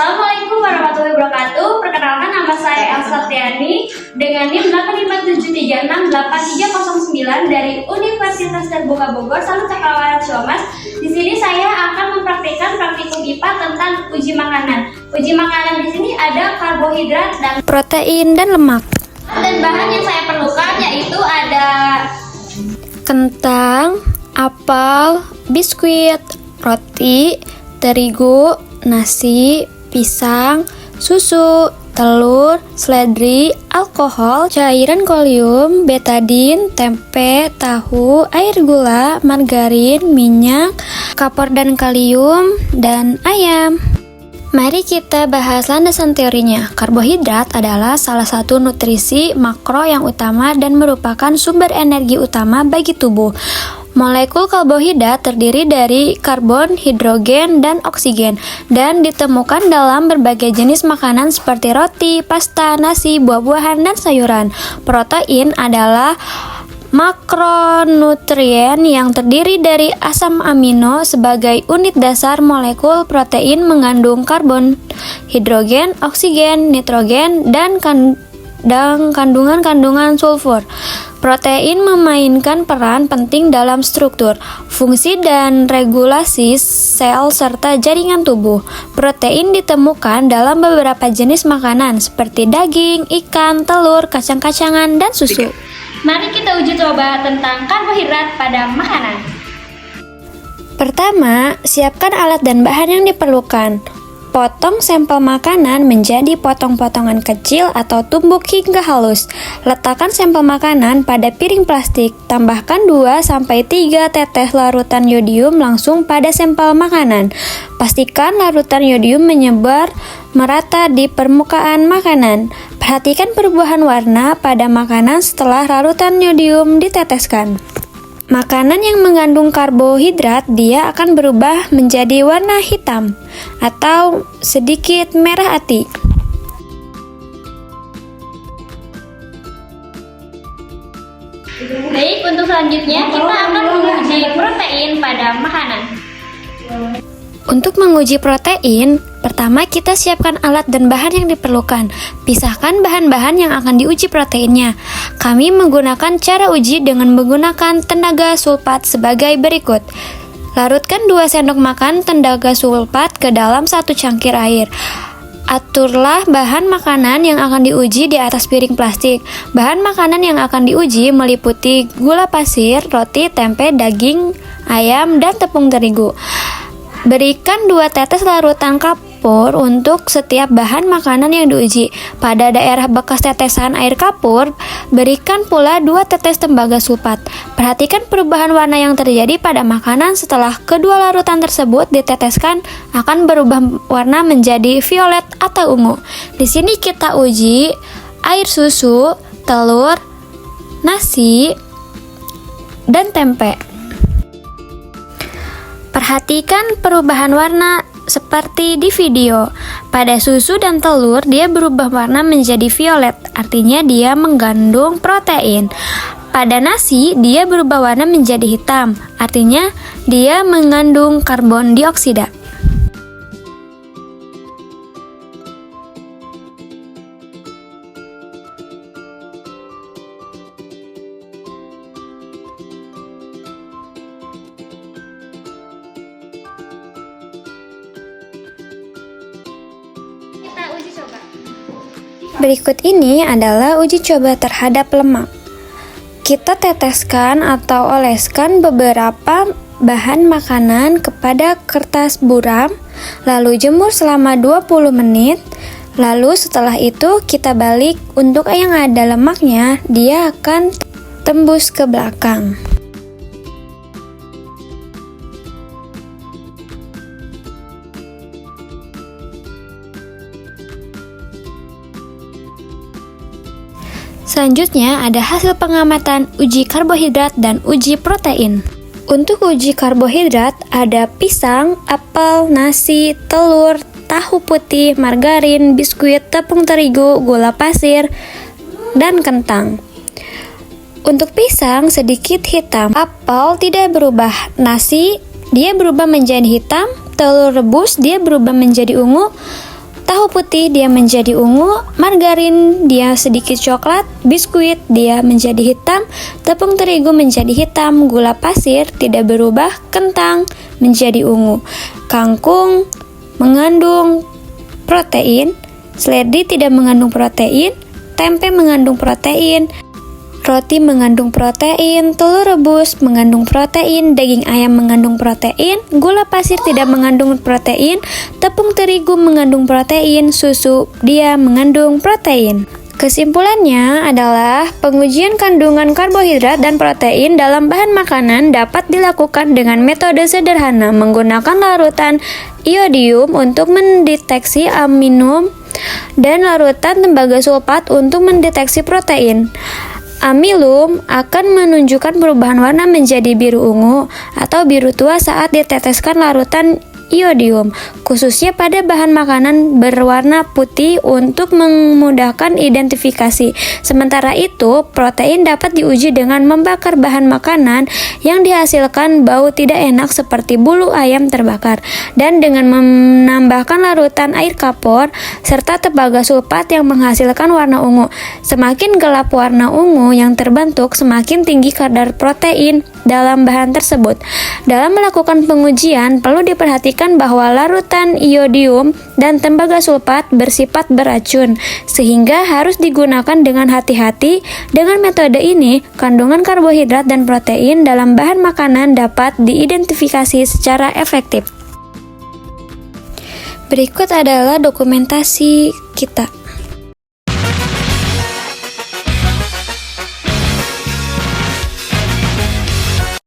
Assalamualaikum warahmatullahi wabarakatuh. Perkenalkan, nama saya Elsa Tiani dengan NIM 857368309 dari Universitas Terbuka Bogor, Salut Cakrawala Ciamas. Di sini saya akan mempraktikkan praktikum IPA tentang uji makanan. Uji makanan di sini ada karbohidrat dan protein dan lemak. Dan bahan yang saya perlukan yaitu ada Kentang, apel, biskuit, roti, terigu, nasi, pisang, susu, telur, seledri, alkohol, cairan kolium, betadin, tempe, tahu, air gula, margarin, minyak, kapur dan kalium, dan ayam. Mari kita bahas landasan teorinya. Karbohidrat adalah salah satu nutrisi makro yang utama dan merupakan sumber energi utama bagi tubuh. Molekul karbohidrat terdiri dari karbon, hidrogen, dan oksigen dan ditemukan dalam berbagai jenis makanan seperti roti, pasta, nasi, buah-buahan, dan sayuran. Protein adalah makronutrien yang terdiri dari asam amino. Sebagai unit dasar, molekul protein mengandung karbon, hidrogen, oksigen, nitrogen, dan kandungan sulfur. Protein memainkan peran penting dalam struktur, fungsi, dan regulasi sel serta jaringan tubuh. Protein ditemukan dalam beberapa jenis makanan seperti daging, ikan, telur, kacang-kacangan, dan susu. Mari kita uji coba tentang karbohidrat pada makanan. Pertama, siapkan alat dan bahan yang diperlukan. Potong sampel makanan menjadi potong-potongan kecil atau tumbuk hingga halus. Letakkan sampel makanan pada piring plastik. Tambahkan 2-3 tetes larutan yodium langsung pada sampel makanan. Pastikan larutan yodium menyebar merata di permukaan makanan. Perhatikan perubahan warna pada makanan setelah larutan yodium diteteskan. Makanan yang mengandung karbohidrat, dia akan berubah menjadi warna hitam atau sedikit merah ati. Baik, untuk selanjutnya kita akan menguji protein pada makanan. Untuk menguji protein, pertama kita siapkan alat dan bahan yang diperlukan. Pisahkan bahan-bahan yang akan diuji proteinnya. Kami menggunakan cara uji dengan menggunakan tenaga sulfat sebagai berikut. Larutkan 2 sendok makan tenaga sulfat ke dalam 1 cangkir air. Aturlah bahan makanan yang akan diuji di atas piring plastik. Bahan makanan yang akan diuji meliputi gula pasir, roti, tempe, daging, ayam, dan tepung terigu. Berikan 2 tetes larutan kapur untuk setiap bahan makanan yang diuji. Pada daerah bekas tetesan air kapur, berikan pula 2 tetes tembaga sulfat. Perhatikan perubahan warna yang terjadi pada makanan setelah kedua larutan tersebut diteteskan akan berubah warna menjadi violet atau ungu. Di sini kita uji air susu, telur, nasi, dan tempe. Perhatikan perubahan warna seperti di video. Pada susu dan telur, dia berubah warna menjadi violet, artinya dia mengandung protein. Pada nasi, dia berubah warna menjadi hitam, artinya dia mengandung karbon dioksida. Berikut ini adalah uji coba terhadap lemak. Kita teteskan atau oleskan beberapa bahan makanan kepada kertas buram, lalu jemur selama 20 menit. Lalu setelah itu kita balik. Untuk yang ada lemaknya, dia akan tembus ke belakang. Selanjutnya ada hasil pengamatan uji karbohidrat dan uji protein. Untuk uji karbohidrat ada pisang, apel, nasi, telur, tahu putih, margarin, biskuit, tepung terigu, gula pasir, dan kentang. Untuk pisang sedikit hitam, apel tidak berubah, nasi dia berubah menjadi hitam, telur rebus dia berubah menjadi ungu, tahu putih dia menjadi ungu, margarin dia sedikit coklat, biskuit dia menjadi hitam, tepung terigu menjadi hitam, gula pasir tidak berubah, kentang menjadi ungu, kangkung mengandung protein, seledri tidak mengandung protein, tempe mengandung protein, roti mengandung protein, telur rebus mengandung protein, daging ayam mengandung protein, gula pasir tidak mengandung protein, tepung terigu mengandung protein, susu dia mengandung protein. Kesimpulannya adalah pengujian kandungan karbohidrat dan protein dalam bahan makanan dapat dilakukan dengan metode sederhana menggunakan larutan iodium untuk mendeteksi amino dan larutan tembaga sulfat untuk mendeteksi protein. Amilum akan menunjukkan perubahan warna menjadi biru ungu atau biru tua saat diteteskan larutan iodium, khususnya pada bahan makanan berwarna putih untuk memudahkan identifikasi. Sementara itu, protein dapat diuji dengan membakar bahan makanan yang dihasilkan bau tidak enak seperti bulu ayam terbakar, dan dengan menambahkan larutan air kapur serta tembaga sulfat yang menghasilkan warna ungu. Semakin gelap warna ungu yang terbentuk, semakin tinggi kadar protein dalam bahan tersebut. Dalam melakukan pengujian, perlu diperhatikan bahwa larutan iodium dan tembaga sulfat bersifat beracun, sehingga harus digunakan dengan hati-hati. Dengan metode ini, kandungan karbohidrat dan protein dalam bahan makanan dapat diidentifikasi secara efektif. Berikut adalah dokumentasi kita.